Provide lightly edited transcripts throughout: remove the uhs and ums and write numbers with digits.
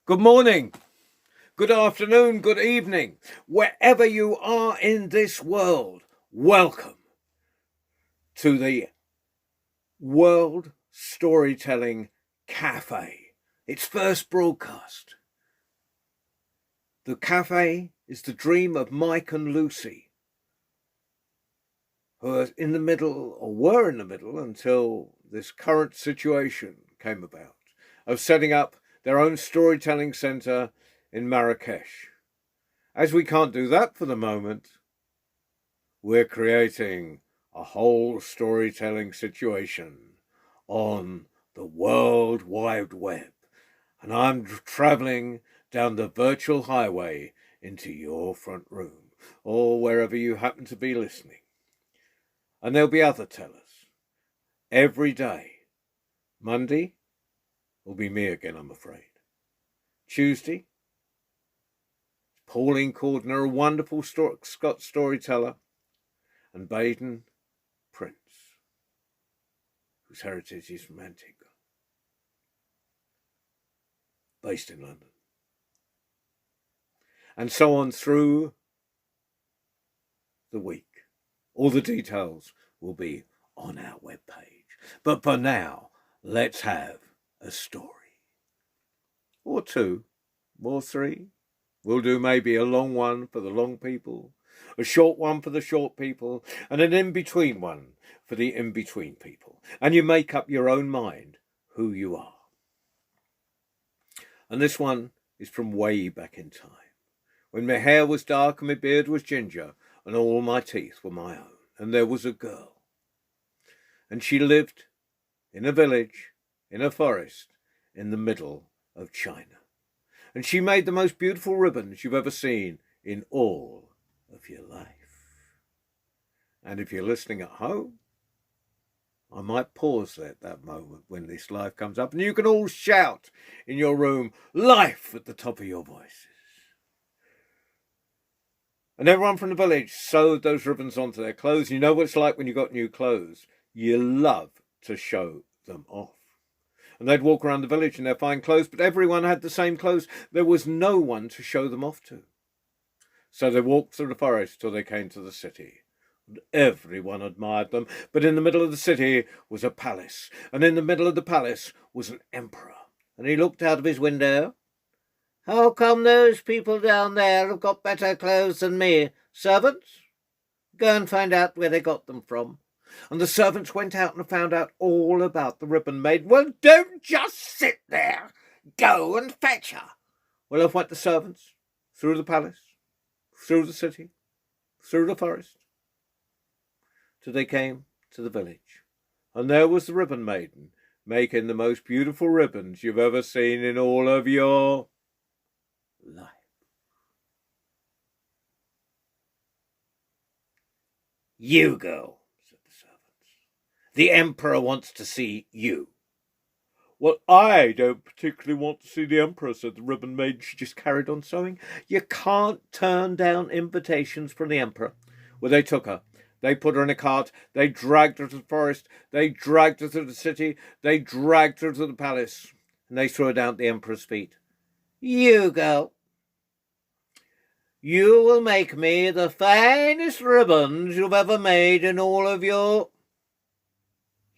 Good morning, good afternoon, good evening, wherever you are in this world. Welcome to the World Storytelling Cafe. Its first broadcast. The cafe is the dream of Mike and Lucy, who are in the middle, or were in the middle until this current situation came about, of setting up their own storytelling centre in Marrakesh. As we can't do that for the moment, we're creating a whole storytelling situation on the World Wide Web. And I'm travelling down the virtual highway into your front room, or wherever you happen to be listening. And there'll be other tellers every day. Monday will be me again, I'm afraid. Tuesday, Pauline Cordner, a wonderful Scots storyteller, and Baden Prince, whose heritage is from Antigua, based in London. And so on through the week. All the details will be on our webpage. But for now, let's have a story. Or two, or three. We'll do maybe a long one for the long people, a short one for the short people, and an in-between one for the in-between people. And you make up your own mind who you are. And this one is from way back in time, when my hair was dark and my beard was ginger, and all my teeth were my own. And there was a girl. And she lived in a village, in a forest, in the middle of China. And she made the most beautiful ribbons you've ever seen in all of your life. And if you're listening at home, I might pause at that moment when this life comes up, and you can all shout in your room, "Life!" at the top of your voices. And everyone from the village sewed those ribbons onto their clothes. You know what it's like when you got new clothes. You love to show them off. And they'd walk around the village in their fine clothes, but everyone had the same clothes. There was no one to show them off to. So they walked through the forest till they came to the city. And everyone admired them. But in the middle of the city was a palace. And in the middle of the palace was an emperor. And he looked out of his window. "How come those people down there have got better clothes than me? Servants, go and find out where they got them from." And the servants went out and found out all about the ribbon maiden. "Well, don't just sit there. Go and fetch her." Well, off went the servants, through the palace, through the city, through the forest, till they came to the village. And there was the ribbon maiden, making the most beautiful ribbons you've ever seen in all of your life. "You go," said the servants. "The emperor wants to see you." "Well, I don't particularly want to see the emperor," said the ribbon maiden. She just carried on sewing. "You can't turn down invitations from the emperor." Well, they took her. They put her in a cart. They dragged her to the forest. They dragged her to the city. They dragged her to the palace. And they threw her down at the emperor's feet. "You go. You will make me the finest ribbons you've ever made in all of your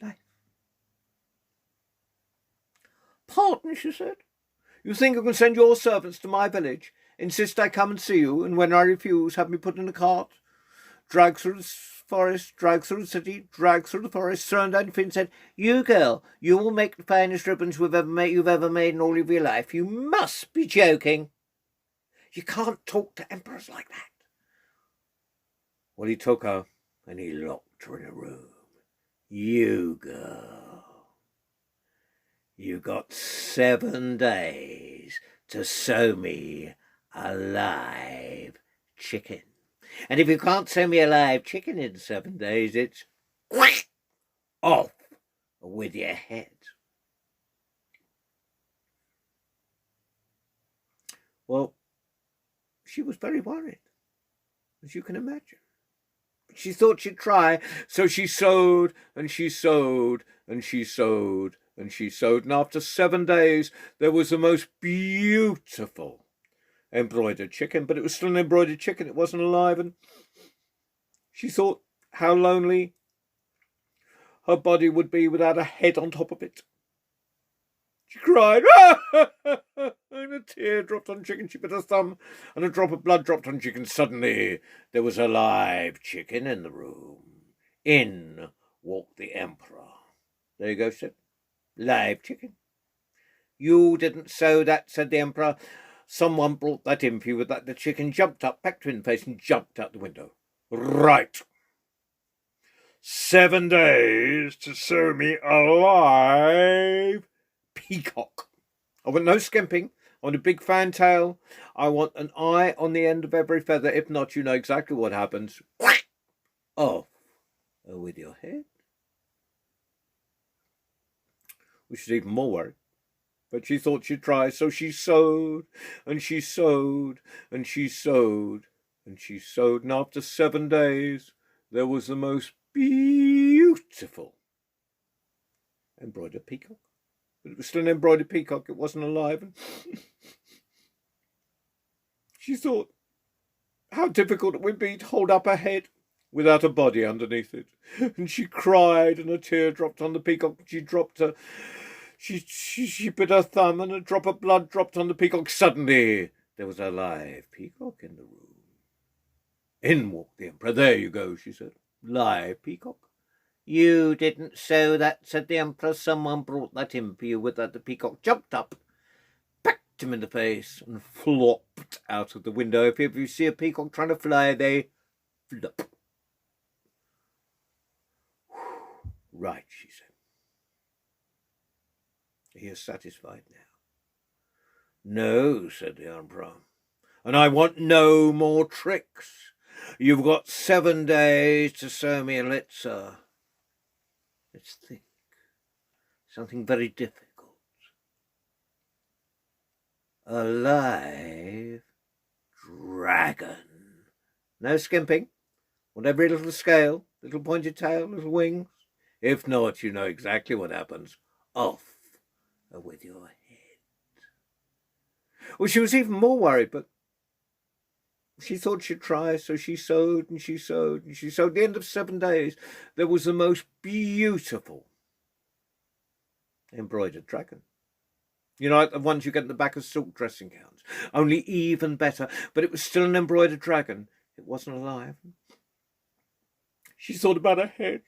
life." "Pardon," she said. "You think you can send your servants to my village, insist I come and see you, and when I refuse, have me put in a cart, drag through the forest, drag through the city, drag through the forest, turned down your feet and said, 'You girl, you will make the finest ribbons you've ever made in all of your life'? You must be joking. You can't talk to emperors like that." Well, he took her and he locked her in a room. "You girl, you got 7 days to sew me a live chicken. And if you can't sew me a live chicken in 7 days, it's off with your head." Well, she was very worried, as you can imagine. She thought she'd try, so she sewed and she sewed and she sewed and she sewed, and after 7 days there was the most beautiful embroidered chicken, but it was still an embroidered chicken, it wasn't alive, and she thought how lonely her body would be without a head on top of it. She cried, and a tear dropped on chicken. She bit her thumb, and a drop of blood dropped on chicken. Suddenly, there was a live chicken in the room. In walked the emperor. There you go, said. Live chicken. You didn't sew that, said the emperor. Someone brought that in for you with that. The chicken jumped up, back to his face, and jumped out the window. Right. 7 days to sew me a live peacock. I want no skimping. I want a big fantail. I want an eye on the end of every feather. If not, you know exactly what happens. Off with your head. Which is even more worried. But she thought she'd try, so she sewed, and she sewed, and she sewed, and she sewed, and after 7 days, there was the most beautiful embroidered peacock. But it was still an embroidered peacock, it wasn't alive. And she thought how difficult it would be to hold up her head without a body underneath it. And she cried, and a tear dropped on the peacock. She dropped her... She bit her thumb, and a drop of blood dropped on the peacock. Suddenly, there was a live peacock in the room. In walked the emperor. There you go, she said. Live peacock. You didn't sew that, said the emperor. Someone brought that in for you with that. The peacock jumped up, packed him in the face, and flopped out of the window. If you see a peacock trying to fly, they flop. Right, she said. He is satisfied now. No, said the emperor, and I want no more tricks. You've got 7 days to sew me a litzer. Let's think. Something very difficult. A live dragon. No skimping. Want every little scale, little pointed tail, little wings. If not, you know exactly what happens. Off with your head. Well, she was even more worried, but she thought she'd try, so she sewed and she sewed and she sewed. At the end of 7 days, there was the most beautiful embroidered dragon. You know, like the ones you get in the back of silk dressing gowns. Only even better, but it was still an embroidered dragon. It wasn't alive. She thought about her head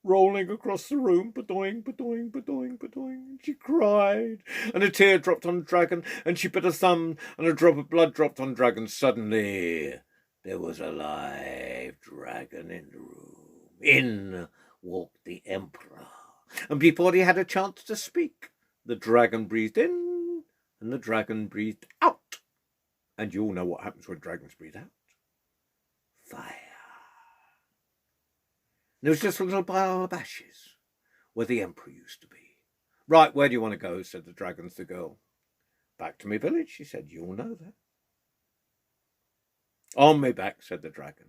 rolling across the room, ba-doing, ba-doing, ba-doing, ba-doing. She cried, and a tear dropped on the dragon, and she bit her thumb, and a drop of blood dropped on the dragon. Suddenly, there was a live dragon in the room. In walked the emperor, and before he had a chance to speak, the dragon breathed in, and the dragon breathed out. And you all know what happens when dragons breathe out. Fire. There was just a little pile of ashes where the emperor used to be. Right, where do you want to go, said the dragon to the girl. Back to my village, she said. You all know that. On my back, said the dragon.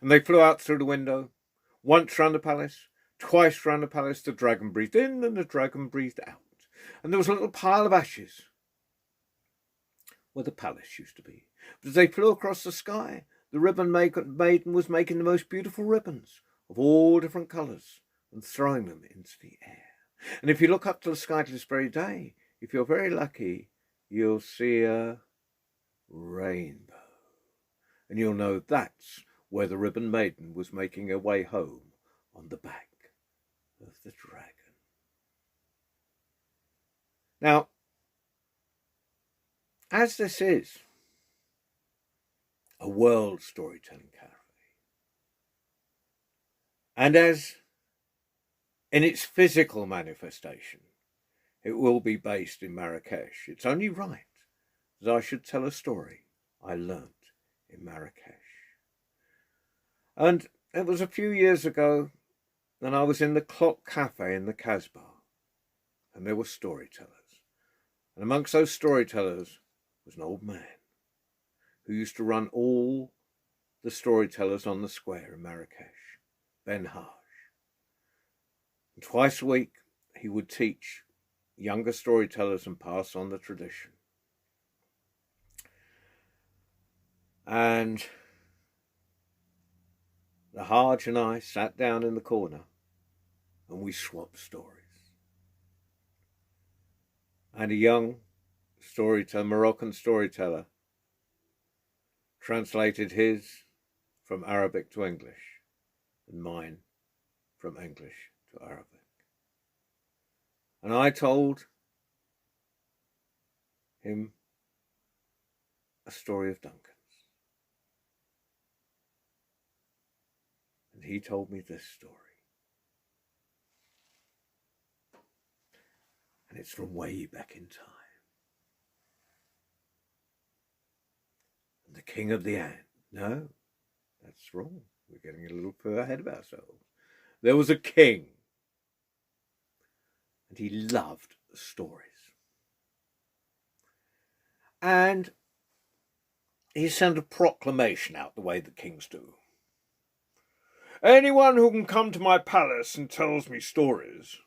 And they flew out through the window. Once round the palace, twice round the palace. The dragon breathed in and the dragon breathed out. And there was a little pile of ashes where the palace used to be. But as they flew across the sky, the ribbon maiden was making the most beautiful ribbons of all different colours and throwing them into the air. And if you look up to the sky to this very day, if you're very lucky, you'll see a rainbow. And you'll know that's where the ribbon maiden was making her way home on the back of the dragon. Now, as this is a world storytelling cafe, and as in its physical manifestation it will be based in Marrakesh, it's only right that I should tell a story I learnt in Marrakesh. And it was a few years ago, and I was in the Clock Cafe in the Casbah, and there were storytellers. And amongst those storytellers was an old man who used to run all the storytellers on the square in Marrakesh, Ben Haj. And twice a week he would teach younger storytellers and pass on the tradition. And the Hajj and I sat down in the corner and we swapped stories. And a young storyteller, Moroccan storyteller, translated his from Arabic to English and mine from English to Arabic. And I told him a story of Duncan's. And he told me this story. And it's from way back in time. And the king of the ant. No, that's wrong. We're getting a little further ahead of ourselves. There was a king. And he loved stories. And he sent a proclamation out the way that kings do. Anyone who can come to my palace and tells me stories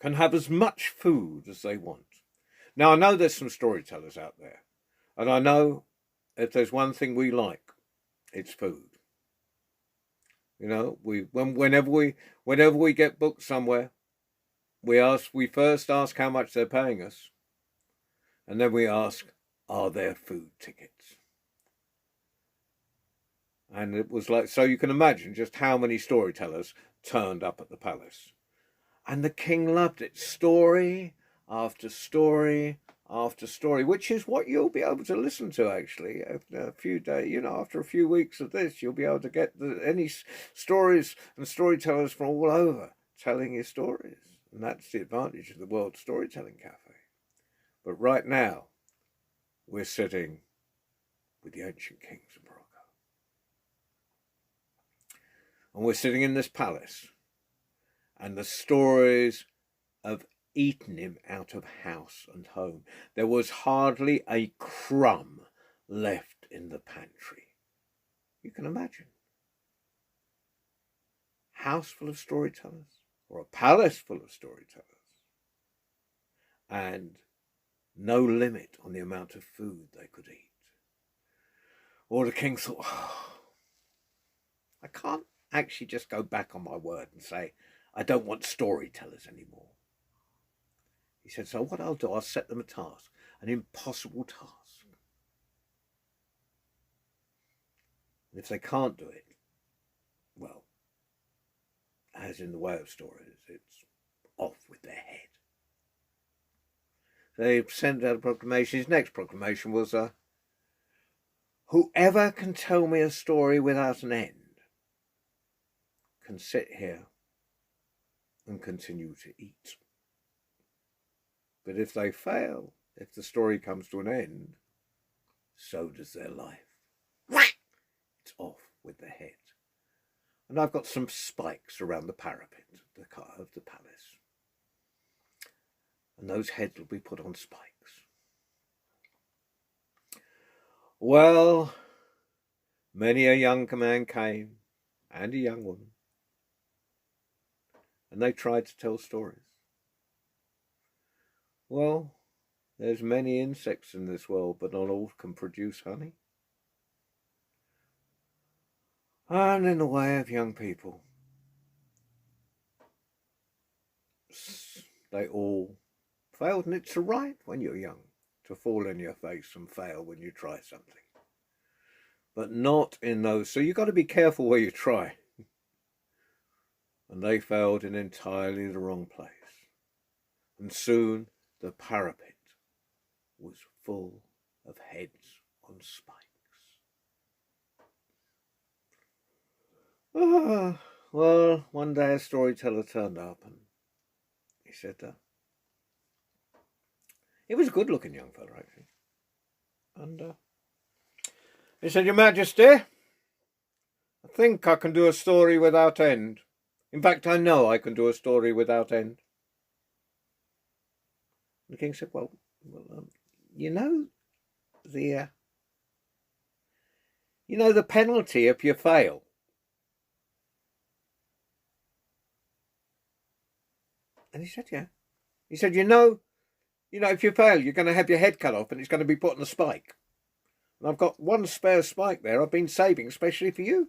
can have as much food as they want. Now, I know there's some storytellers out there. And I know if there's one thing we like, it's food. You know, whenever we get booked somewhere, we first ask how much they're paying us. And then we ask, are there food tickets? And it was like, so you can imagine just how many storytellers turned up at the palace. And the king loved it. Story after story after story, which is what you'll be able to listen to, actually. After a few days, after a few weeks of this, you'll be able to get any stories and storytellers from all over telling you stories. And that's the advantage of the World Storytelling Cafe. But right now, we're sitting with the ancient kings of Morocco. And we're sitting in this palace. And the stories have eaten him out of house and home. There was hardly a crumb left in the pantry. You can imagine. House full of storytellers, or a palace full of storytellers. And no limit on the amount of food they could eat. Or the king thought, I can't actually just go back on my word and say, I don't want storytellers anymore. He said, so what I'll do, I'll set them a task, an impossible task. And if they can't do it, well, as in the way of stories, it's off with their head. They sent out a proclamation. His next proclamation was, whoever can tell me a story without an end can sit here and continue to eat. But if they fail, if the story comes to an end, so does their life. It's off with their head. And I've got some spikes around the parapet of the palace. And those heads will be put on spikes. Well, many a young man came, and a young woman, and they tried to tell stories. Well, there's many insects in this world, but not all can produce honey. And in the way of young people, they all failed. And it's right when you're young to fall in your face and fail when you try something. But not in those. So you've got to be careful where you try. And they failed in entirely the wrong place. And soon the parapet was full of heads on spikes. Well, one day a storyteller turned up and he said, he was a good-looking young fellow, actually. And he said, Your Majesty, I think I can do a story without end. In fact, I know I can do a story without end. The king said, well, you know the penalty if you fail. And he said, yeah. He said, you know, if you fail, you're going to have your head cut off and it's going to be put on a spike. And I've got one spare spike there I've been saving especially for you.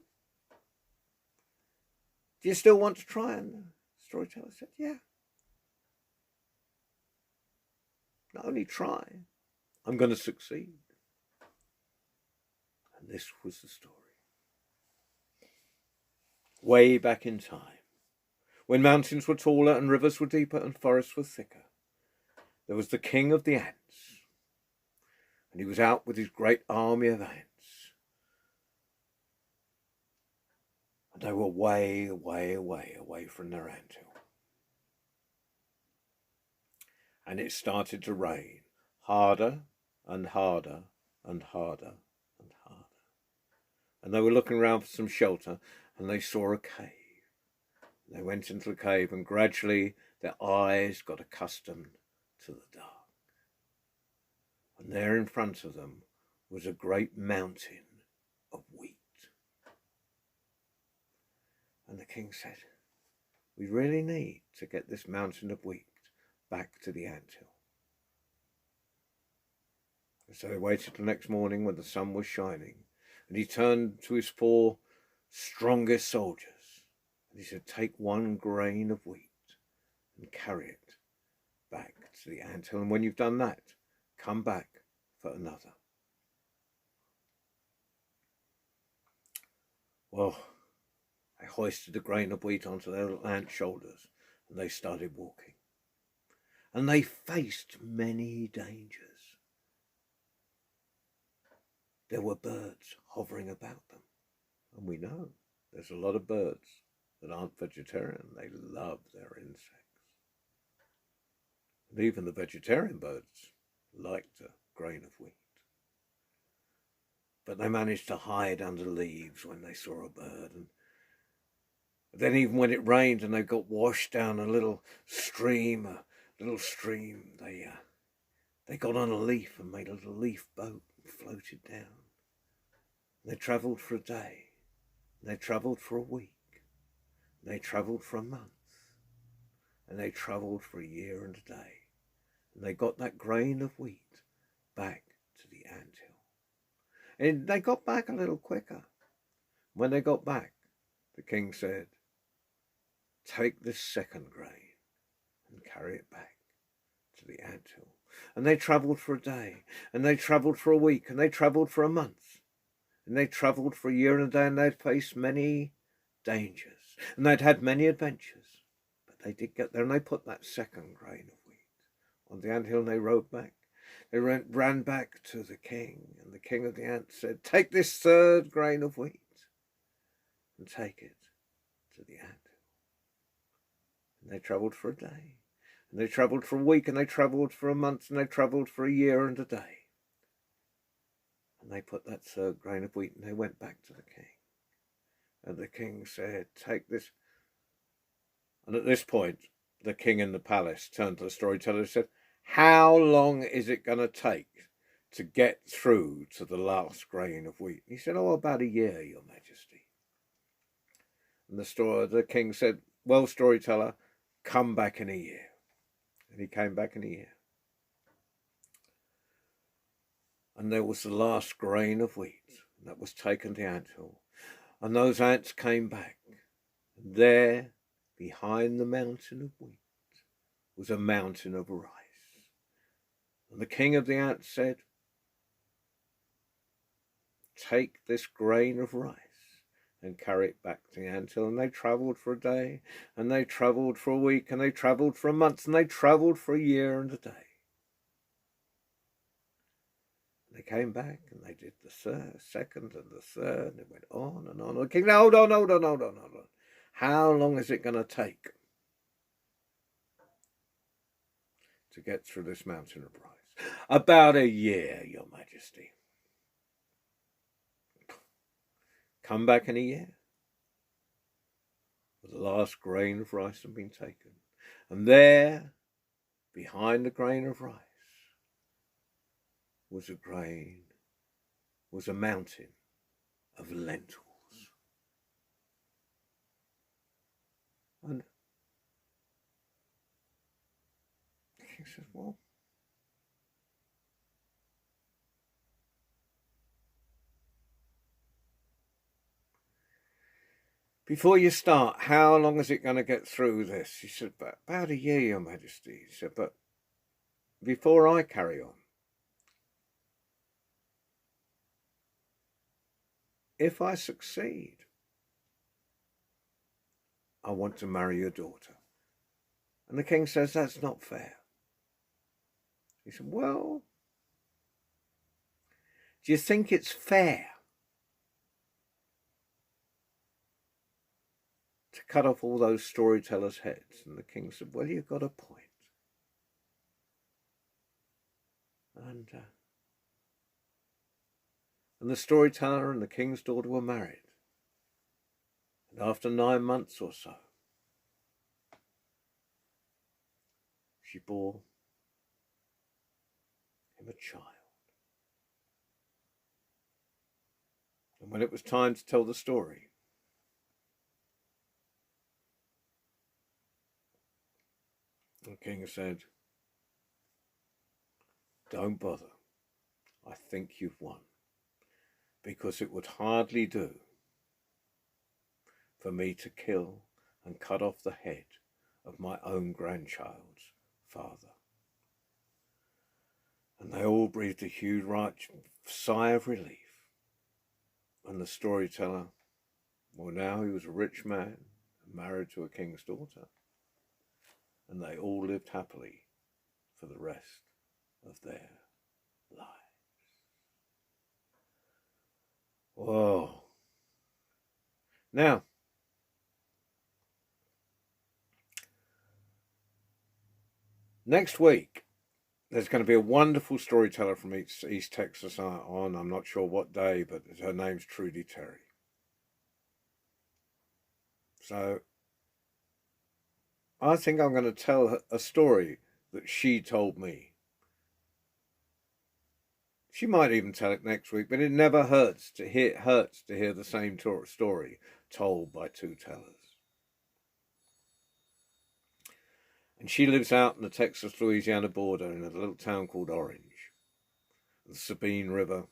Do you still want to try? And the storyteller said, yeah. Not only try, I'm going to succeed. And this was the story. Way back in time, when mountains were taller and rivers were deeper and forests were thicker, there was the king of the ants. And he was out with his great army of ants. And they were way, away, away, away from their anthill. And it started to rain harder and harder and harder and harder. And they were looking around for some shelter and they saw a cave. They went into the cave and gradually their eyes got accustomed to the dark. And there in front of them was a great mountain of wheat. And the king said, we really need to get this mountain of wheat back to the anthill. And so they waited till next morning when the sun was shining, and he turned to his 4 strongest soldiers, and he said, take 1 grain of wheat and carry it back to the anthill, and when you've done that, come back for another. Well, they hoisted a grain of wheat onto their little ant shoulders, and they started walking. And they faced many dangers. There were birds hovering about them. And we know there's a lot of birds that aren't vegetarian. They love their insects. And even the vegetarian birds liked a grain of wheat. But they managed to hide under leaves when they saw a bird. And then even when it rained and they got washed down a little stream, they got on a leaf and made a little leaf boat and floated down. They travelled for a day. They travelled for a week. They travelled for a month. And they travelled for a year and a day. And they got that grain of wheat back to the anthill. And they got back a little quicker. When they got back, the king said, take this 2nd grain and carry it back to the anthill. And they travelled for a day, and they travelled for a week, and they travelled for a month, and they travelled for a year and a day, and they'd faced many dangers, and they'd had many adventures. But they did get there, and they put that 2nd grain of wheat on the anthill, and they rode back. They ran back to the king, and the king of the ants said, take this 3rd grain of wheat and take it to the anthill. And they travelled for a day, and they travelled for a week, and they travelled for a month, and they travelled for a year and a day. And they put that 3rd grain of wheat, and they went back to the king. And the king said, take this. And at this point, the king in the palace turned to the storyteller and said, how long is it going to take to get through to the last grain of wheat? He said, oh, about a year, your majesty. And the king said, well, storyteller, come back in a year. And he came back in a year. And there was the last grain of wheat that was taken to the anthill. And those ants came back. And there, behind the mountain of wheat, was a mountain of rice. And the king of the ants said, take this grain of rice and carry it back to the anthill. And they travelled for a day, and they travelled for a week, and they travelled for a month, and they travelled for a year and a day. And they came back, and they did the 2nd and the 3rd, and it went on and on. And the king, hold on. How long is it going to take to get through this mountain of rice? About a year, your majesty. Come back in a year. The last grain of rice had been taken. And there, behind the grain of rice, was a mountain of lentils. And king says, well, before you start, how long is it going to get through this? He said, about a year, Your Majesty. He said, but before I carry on, if I succeed, I want to marry your daughter. And the king says, that's not fair. He said, well, do you think it's fair to cut off all those storytellers' heads? And the king said, well, you've got a point. And the storyteller and the king's daughter were married. And after 9 months or so, she bore him a child. And when it was time to tell the story, the king said, don't bother. I think you've won. Because it would hardly do for me to kill and cut off the head of my own grandchild's father. And they all breathed a huge sigh of relief. And the storyteller, well, now he was a rich man, married to a king's daughter, and they all lived happily for the rest of their lives. Whoa. Now, next week, there's going to be a wonderful storyteller from East Texas on, I'm not sure what day, but her name's Trudy Terry. So, I think I'm going to tell a story that she told me. She might even tell it next week, but it never hurts to hear the same story told by two tellers. And she lives out in the Texas-Louisiana border in a little town called Orange. The Sabine River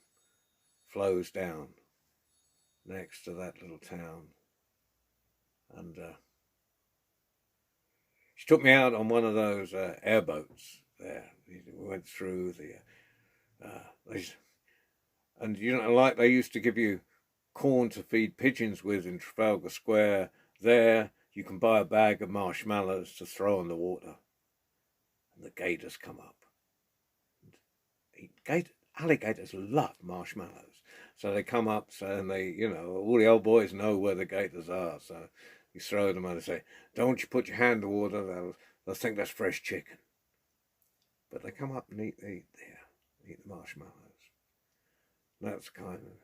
flows down next to that little town. And she took me out on one of those airboats there. We went through and you know, like they used to give you corn to feed pigeons with in Trafalgar Square, there you can buy a bag of marshmallows to throw in the water. And the gators come up. Alligators love marshmallows. So they come up, and they, you know, all the old boys know where the gators are. So you throw them and they say, don't you put your hand in the water, they'll think that's fresh chicken. But they come up and eat the marshmallows. And that's kind of,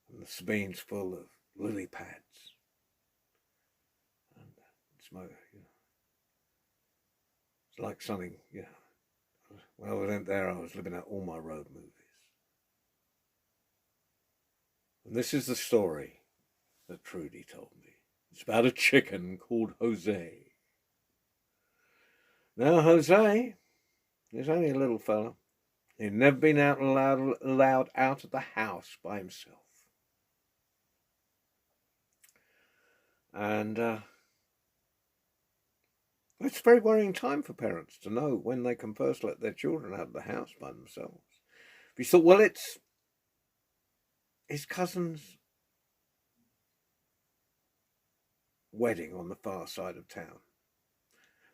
and the Sabine's full of lily pads. And smoke, you know. It's like something, you know. When I went there, I was living out all my road movies. And this is the story that Trudy told me. It's about a chicken called Jose. Now, Jose is only a little fella. He'd never been allowed out of the house by himself. And it's a very worrying time for parents to know when they can first let their children out of the house by themselves. If you thought, well, it's his cousin's wedding on the far side of town.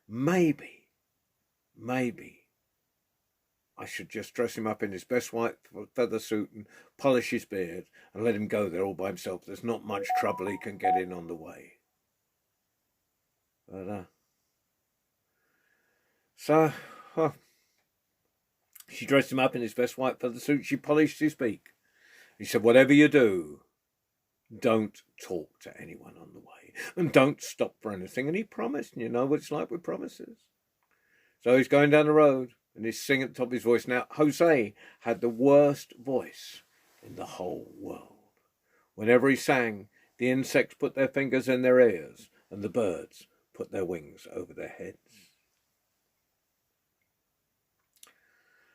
Maybe I should just dress him up in his best white feather suit and polish his beard and let him go there all by himself. There's not much trouble he can get in on the way. But, so, she dressed him up in his best white feather suit. She polished his beak. He said, whatever you do, don't talk to anyone on the way. And don't stop for anything. And he promised, and you know what it's like with promises. So he's going down the road and he's singing at the top of his voice. Now, Jose had the worst voice in the whole world. Whenever he sang, the insects put their fingers in their ears and the birds put their wings over their heads.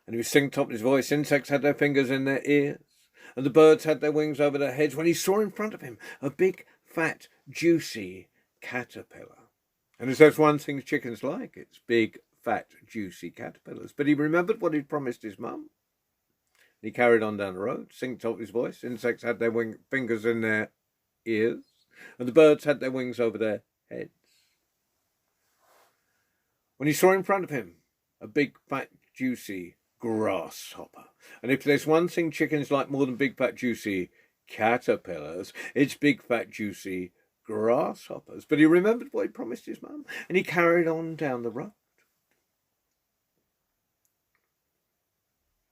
And he was singing top of his voice. Insects had their fingers in their ears, and the birds had their wings over their heads, when he saw in front of him a big, fat, juicy caterpillar. And if there's one thing chickens like, it's big, fat, juicy caterpillars. But he remembered what he'd promised his mum. He carried on down the road, singing top of his voice. Insects had their fingers in their ears, and the birds had their wings over their heads. When he saw in front of him a big, fat, juicy grasshopper. And if there's one thing chickens like more than big, fat, juicy caterpillars, it's big, fat, juicy grasshoppers. But he remembered what he promised his mum, and he carried on down the road.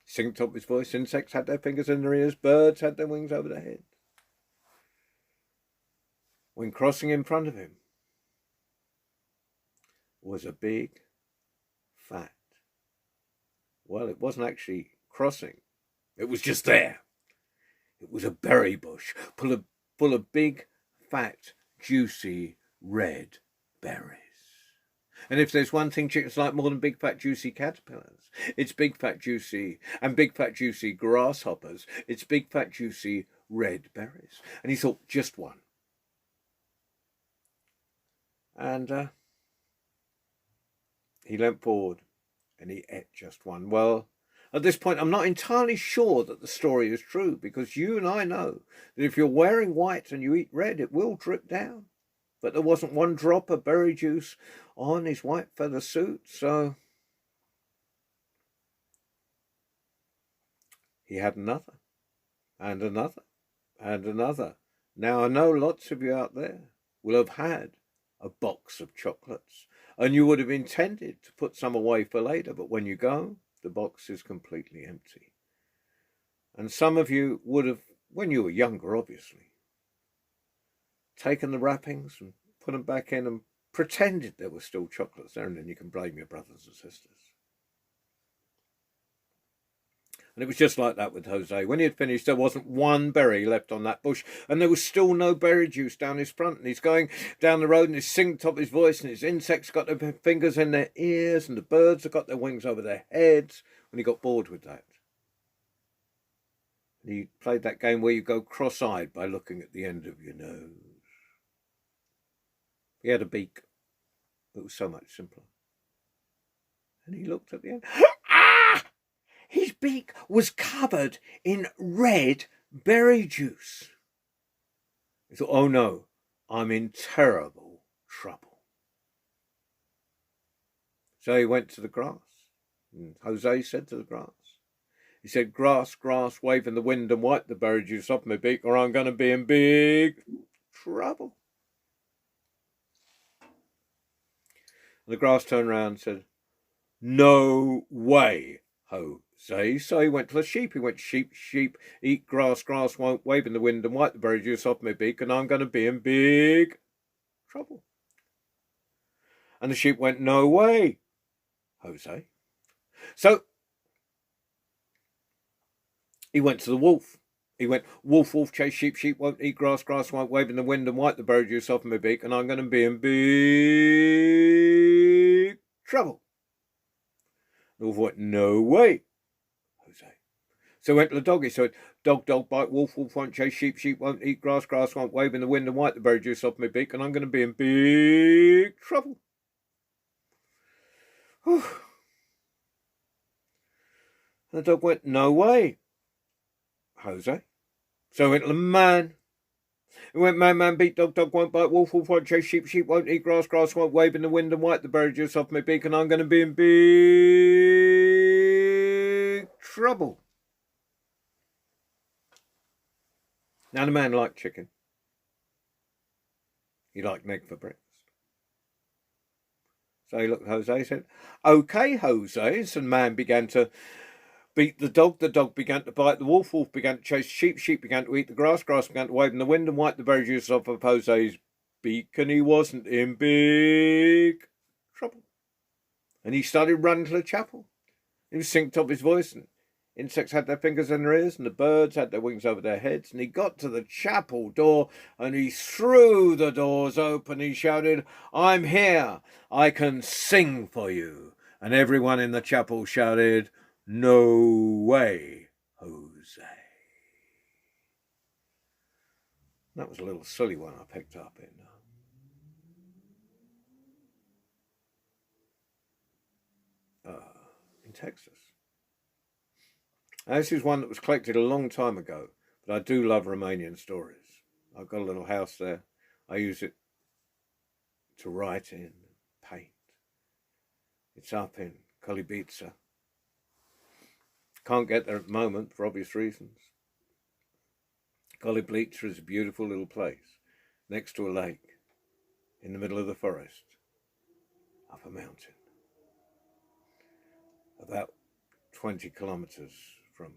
Singing top of his voice, insects had their fingers in their ears, birds had their wings over their heads. When crossing in front of him was a big, fat, well, it wasn't actually crossing, it was just there. It was a berry bush full of big, fat, juicy, red berries. And if there's one thing chickens like more than big, fat, juicy caterpillars, it's big, fat, juicy, and big, fat, juicy grasshoppers. It's big, fat, juicy, red berries. And he thought, just one. And he leant forward and he ate just one. Well, at this point, I'm not entirely sure that the story is true, because you and I know that if you're wearing white and you eat red, it will drip down. But there wasn't one drop of berry juice on his white feather suit, so he had another, and another, and another. Now, I know lots of you out there will have had a box of chocolates, and you would have intended to put some away for later, but when you go, the box is completely empty. And some of you would have, when you were younger, obviously, taken the wrappings and put them back in and pretended there were still chocolates there, and then you can blame your brothers and sisters. And it was just like that with Jose. When he had finished, there wasn't one berry left on that bush, and there was still no berry juice down his front. And he's going down the road and he's singing top of his voice, and his insects got their fingers in their ears, and the birds have got their wings over their heads. When he got bored with that, and he played that game where you go cross-eyed by looking at the end of your nose. He had a beak. It was so much simpler. And he looked at the end. Ah! His beak was covered in red berry juice. He thought, oh no, I'm in terrible trouble. So he went to the grass. And Jose said to the grass, he said, grass, grass, wave in the wind and wipe the berry juice off my beak, or I'm going to be in big trouble. And the grass turned around and said, no way, Jose. So he went to the sheep. He went, sheep, sheep, eat grass, grass won't wave in the wind and wipe the berry juice off my beak, and I'm going to be in big trouble. And the sheep went, no way, Jose. So he went to the wolf. He went, wolf, wolf, chase sheep, sheep won't eat grass, grass won't wave in the wind and wipe the berry juice off my beak, and I'm going to be in big trouble. The wolf went, no way, Jose. So he went to the dog. He said, dog, dog, bite, wolf, wolf won't chase sheep, sheep won't eat grass, grass won't wave in the wind and wipe the berry juice off my beak, and I'm going to be in big trouble. Whew. And the dog went, no way, Jose. So he went to the man. He went, man, man, beat dog, dog won't bite, wolf, wolf won't chase sheep, sheep won't eat grass, grass won't wave in the wind and wipe the berry juice off my beak, and I'm going to be in big trouble. Now the man liked chicken. He liked an egg for breakfast. So he looked at Jose and said, okay, Jose. So the man began to beat the dog began to bite the wolf began to chase sheep began to eat the grass began to wave in the wind and wipe the berry juice off of Jose's beak, and he wasn't in big trouble. And he started running to the chapel. He was singing top of his voice, and insects had their fingers in their ears, and the birds had their wings over their heads, and he got to the chapel door, and he threw the doors open. He shouted, I'm here, I can sing for you. And everyone in the chapel shouted, No way, Jose. That was a little silly one I picked up in Texas. Now, this is one that was collected a long time ago, but I do love Romanian stories. I've got a little house there. I use it to write in, paint. It's up in Kolibica. Can't get there at the moment for obvious reasons. Kolibica is a beautiful little place next to a lake in the middle of the forest, up a mountain, about 20 kilometers from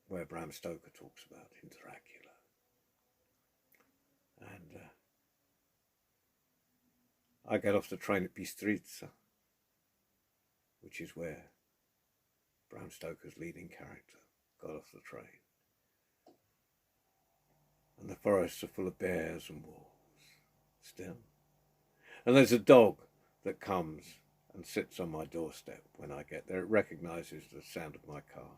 where Bram Stoker talks about in Dracula. And I get off the train at Bistrița, which is where Bram Stoker's leading character got off the train. And the forests are full of bears and wolves still. And there's a dog that comes and sits on my doorstep when I get there. It recognises the sound of my car.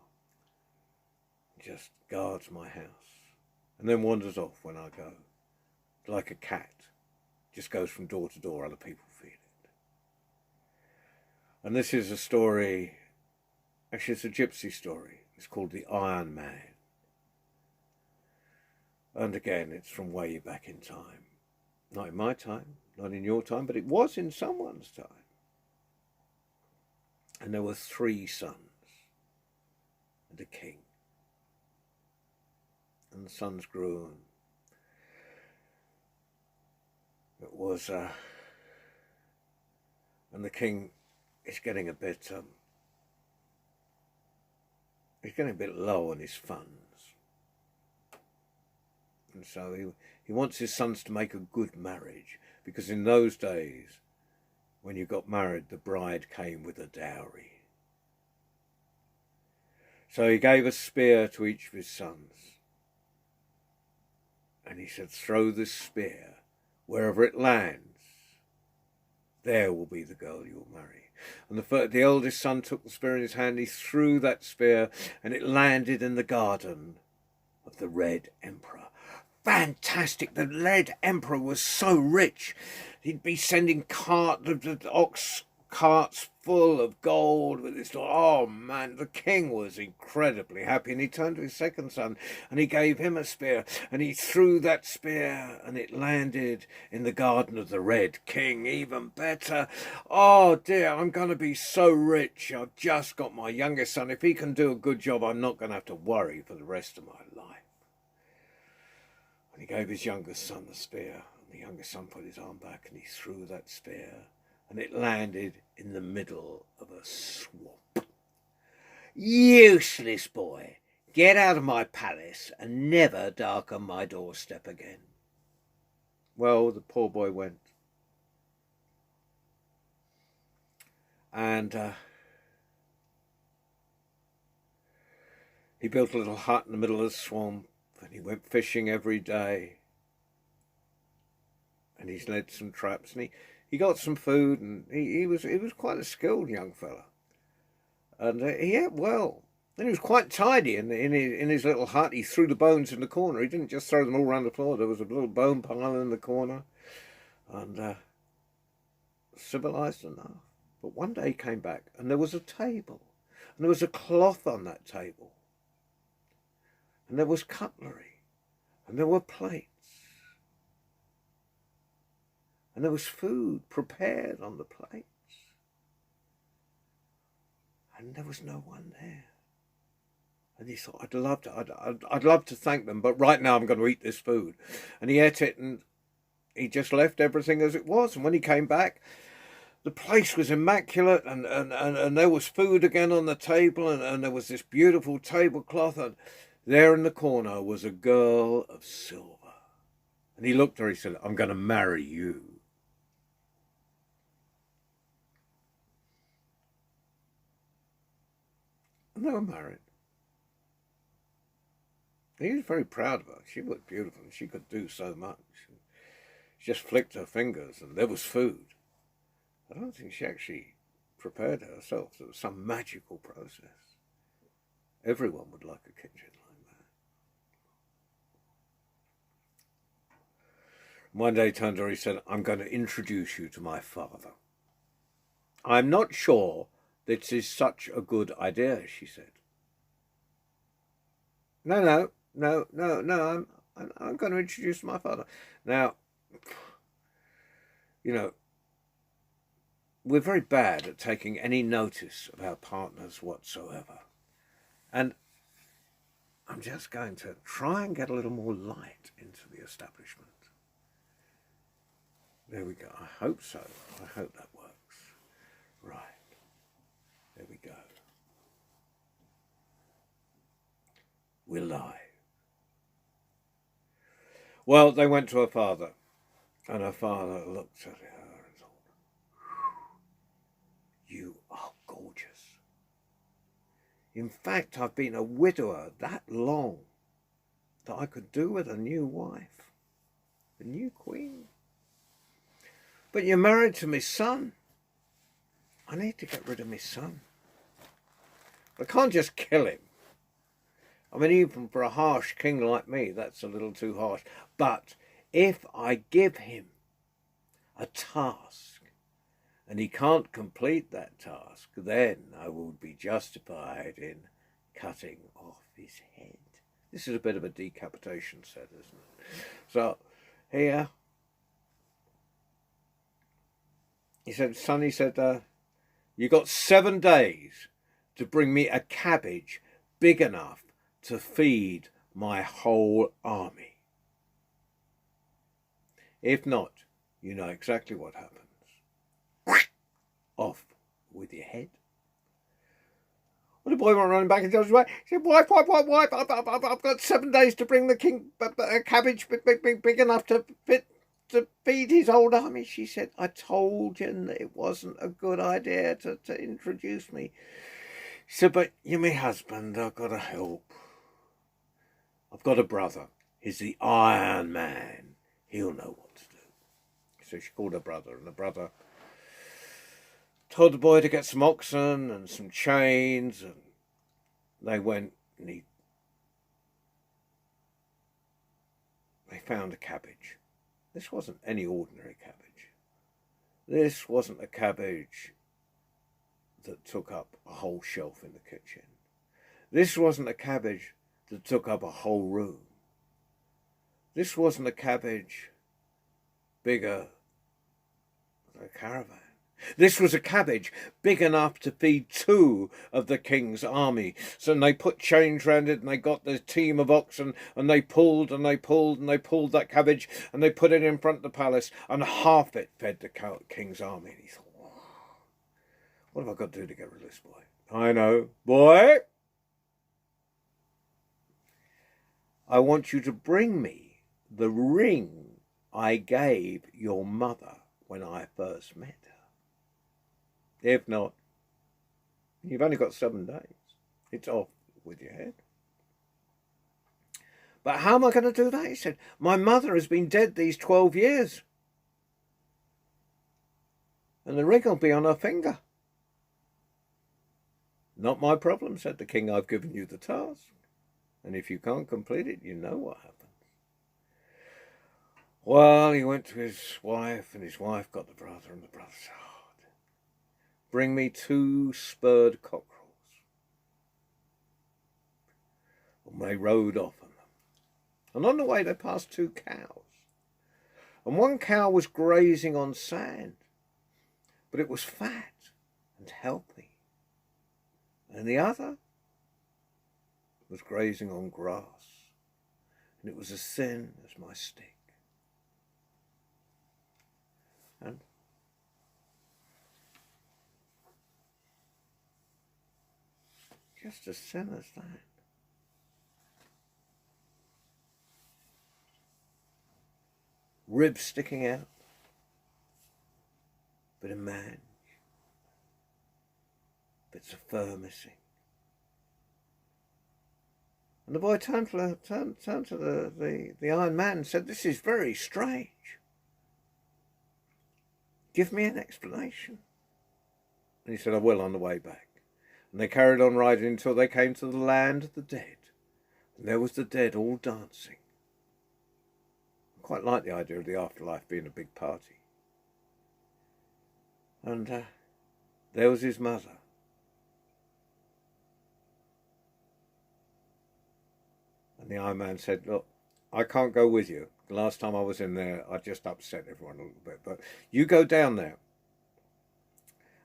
It just guards my house and then wanders off when I go. Like a cat. Just goes from door to door, other people feed it. And this is a story, actually it's a gypsy story. It's called The Iron Man. And again, it's from way back in time. Not in my time, not in your time, but it was in someone's time. And there were 3 sons and a king. And the sons grew, and it was, and the king is getting a bit, he's getting a bit low on his funds. And so he wants his sons to make a good marriage, because in those days, when you got married, the bride came with a dowry. So he gave a spear to each of his sons. And he said, throw this spear. Wherever it lands, there will be the girl you'll marry. And the eldest son took the spear in his hand. He threw that spear, and it landed in the garden of the Red Emperor. Fantastic! The Red Emperor was so rich. He'd be sending ox carts full of gold with his daughter. Oh man, the king was incredibly happy, and he turned to his second son and he gave him a spear, and he threw that spear and it landed in the garden of the Red King. Even better. Oh dear, I'm going to be so rich. I've just got my youngest son. If he can do a good job, I'm not going to have to worry for the rest of my life. And he gave his youngest son the spear, and the youngest son put his arm back and he threw that spear, and it landed in the middle of a swamp. Useless boy, get out of my palace and never darken my doorstep again. Well, the poor boy went. And he built a little hut in the middle of the swamp, and he went fishing every day. And he led some traps, and he got some food, and he was quite a skilled young fella. And he ate well. And he was quite tidy in his little hut. He threw the bones in the corner. He didn't just throw them all around the floor. There was a little bone pile in the corner. And civilized enough. But one day he came back, and there was a table. And there was a cloth on that table. And there was cutlery. And there were plates. And there was food prepared on the plates. And there was no one there. And he thought, I'd love to thank them, but right now I'm going to eat this food. And he ate it, and he just left everything as it was. And when he came back, the place was immaculate, and there was food again on the table, and there was this beautiful tablecloth, and there in the corner was a girl of silver. And he looked at her, he said, I'm going to marry you. And they were married. He was very proud of her. She was beautiful, and she could do so much. She just flicked her fingers, and there was food. I don't think she actually prepared herself. There was some magical process. Everyone would like a kitchen like that. One day he turned to her, he said, I'm going to introduce you to my father. I'm not sure this is such a good idea, she said. No, I'm going to introduce my father. Now, you know, we're very bad at taking any notice of our partners whatsoever. And I'm just going to try and get a little more light into the establishment. There we go. I hope so. I hope that works. Right. There we go. We're live. Well, they went to her father, and her father looked at her and thought, you are gorgeous. In fact, I've been a widower that long that I could do with a new wife, a new queen. But you're married to my son. I need to get rid of my son. I can't just kill him. I mean, even for a harsh king like me, that's a little too harsh. But if I give him a task and he can't complete that task, then I will be justified in cutting off his head. This is a bit of a decapitation set, isn't it? So here, he said, son, he said, you got 7 days to bring me a cabbage big enough to feed my whole army. If not, you know exactly what happens. Off with your head. Well, the boy went running back and tells his wife, he said, wife, I've got 7 days to bring the king a cabbage big enough to feed his whole army. She said, I told you that it wasn't a good idea to introduce me. He said, but you're my husband, I've got to help. I've got a brother. He's the Iron Man. He'll know what to do. So she called her brother, and the brother told the boy to get some oxen and some chains, and they went and they found a cabbage. This wasn't any ordinary cabbage. This wasn't a cabbage that took up a whole shelf in the kitchen. This wasn't a cabbage that took up a whole room. This wasn't a cabbage bigger than a caravan. This was a cabbage big enough to feed 2 of the king's army. So they put chains round it, and they got the team of oxen, and they pulled and they pulled and they pulled that cabbage, and they put it in front of the palace, and half it fed the king's army. And he thought, what have I got to do to get rid of this boy? I know. Boy, I want you to bring me the ring I gave your mother when I first met her. If not, you've only got 7 days. It's off with your head. But how am I going to do that? He said, my mother has been dead these 12 years. And the ring will be on her finger. Not my problem, said the king. I've given you the task. And if you can't complete it, you know what happens. Well, he went to his wife, and his wife got the brother, and the brother said, bring me 2 spurred cockerels. And they rode off on them. And on the way they passed 2 cows. And one cow was grazing on sand, but it was fat and healthy. And the other was grazing on grass, and it was as thin as my stick. And just as thin as that. Ribs sticking out, bit of mange, bits of fur missing. And the boy turned to the Iron Man and said, this is very strange. Give me an explanation. And he said, I will on the way back. And they carried on riding until they came to the land of the dead. And there was the dead all dancing. I quite like the idea of the afterlife being a big party. And there was his mother. And the Iron Man said, look, I can't go with you. The last time I was in there, I just upset everyone a little bit. But you go down there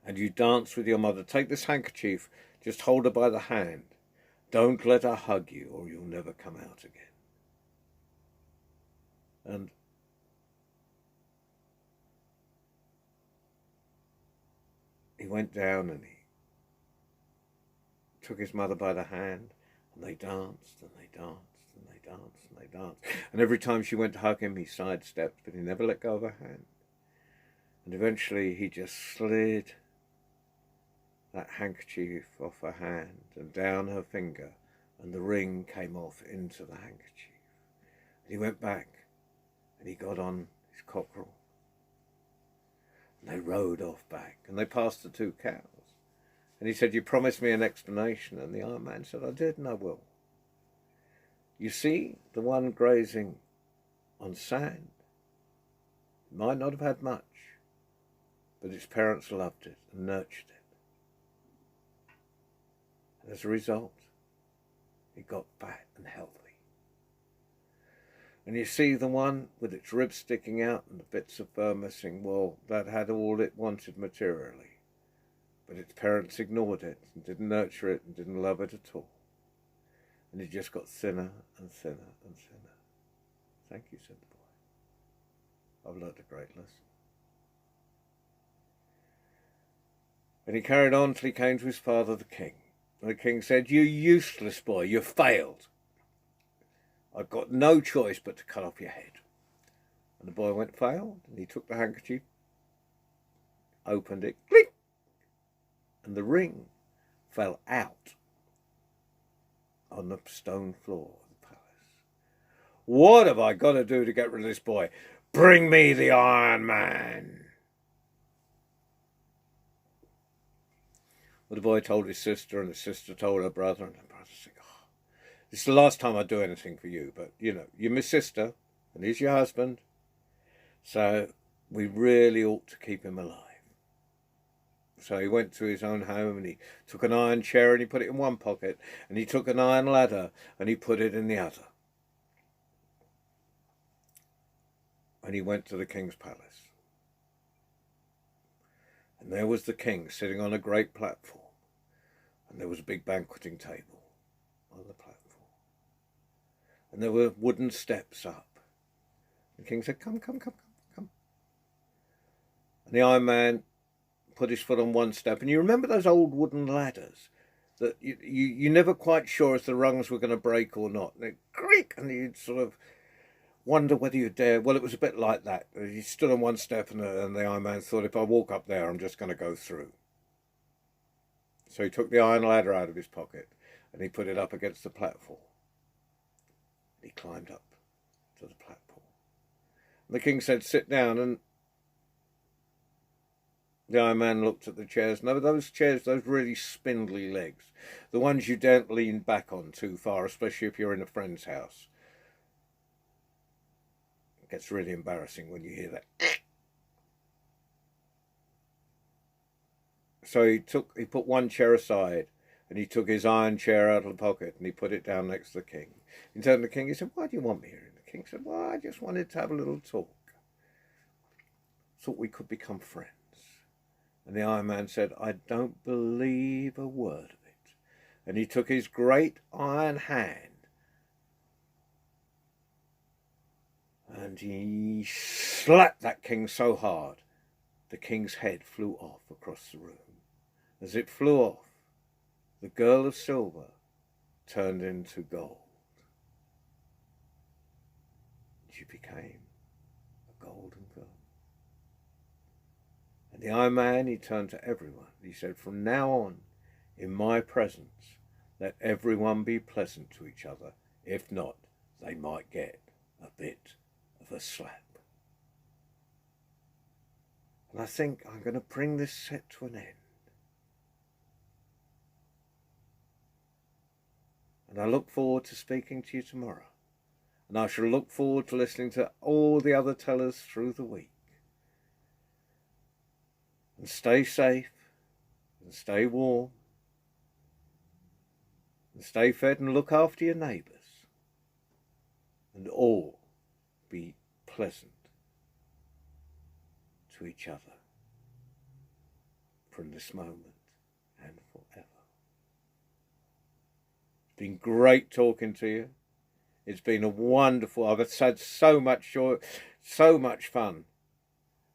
and you dance with your mother. Take this handkerchief, just hold her by the hand. Don't let her hug you or you'll never come out again. And he went down and he took his mother by the hand, and they danced and they danced and they danced and they danced. And every time she went to hug him, he sidestepped, but he never let go of her hand. And eventually he just slid that handkerchief off her hand and down her finger, and the ring came off into the handkerchief. And he went back and he got on his cockerel. And they rode off back and they passed the 2 cows. And he said, you promised me an explanation. And the Iron Man said, I did and I will. You see, the one grazing on sand might not have had much, but its parents loved it and nurtured it. And as a result, it got fat and healthy. And you see the one with its ribs sticking out and the bits of fur missing, well, that had all it wanted materially. But its parents ignored it and didn't nurture it and didn't love it at all. And it just got thinner and thinner and thinner. Thank you, said the boy. I've learnt a great lesson. And he carried on till he came to his father, the king. And the king said, you useless boy, you failed. I've got no choice but to cut off your head. And the boy went, failed, and he took the handkerchief, opened it, click, and the ring fell out on the stone floor of the palace. What have I got to do to get rid of this boy? Bring me the Iron Man. Well, the boy told his sister, and the sister told her brother, and the brother said, oh, this is the last time I do anything for you, but, you know, you're my sister, and he's your husband, so we really ought to keep him alive. So he went to his own home and he took an iron chair and he put it in one pocket, and he took an iron ladder and he put it in the other. And he went to the king's palace. And there was the king sitting on a great platform, and there was a big banqueting table on the platform. And there were wooden steps up. The king said, come, come, come, come, come. And the Iron Man put his foot on one step, and you remember those old wooden ladders that you never quite sure if the rungs were going to break or not. And they'd creak, and you'd sort of wonder whether you dare. Well, it was a bit like that. He stood on one step, and the Iron Man thought, if I walk up there, I'm just going to go through. So he took the iron ladder out of his pocket, and he put it up against the platform. He climbed up to the platform. And the king said, sit down, and the Iron Man looked at the chairs. No, those chairs, those really spindly legs, the ones you don't lean back on too far, especially if you're in a friend's house. It gets really embarrassing when you hear that. So he put one chair aside, and he took his iron chair out of the pocket and he put it down next to the king. He turned to the king, he said, why do you want me here? And the king said, well, I just wanted to have a little talk. Thought we could become friends. And the Iron Man said, I don't believe a word of it. And he took his great iron hand and he slapped that king so hard, the king's head flew off across the room. As it flew off, the girl of silver turned into gold. She became a golden girl. And the Iron Man, he turned to everyone. He said, from now on, in my presence, let everyone be pleasant to each other. If not, they might get a bit of a slap. And I think I'm going to bring this set to an end. And I look forward to speaking to you tomorrow. And I shall look forward to listening to all the other tellers through the week. And stay safe, and stay warm, and stay fed, and look after your neighbours. And all be pleasant to each other from this moment and forever. It's been great talking to you. It's been a wonderful, I've had so much joy, so much fun.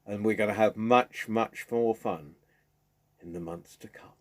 And we're going to have much, much more fun in the months to come.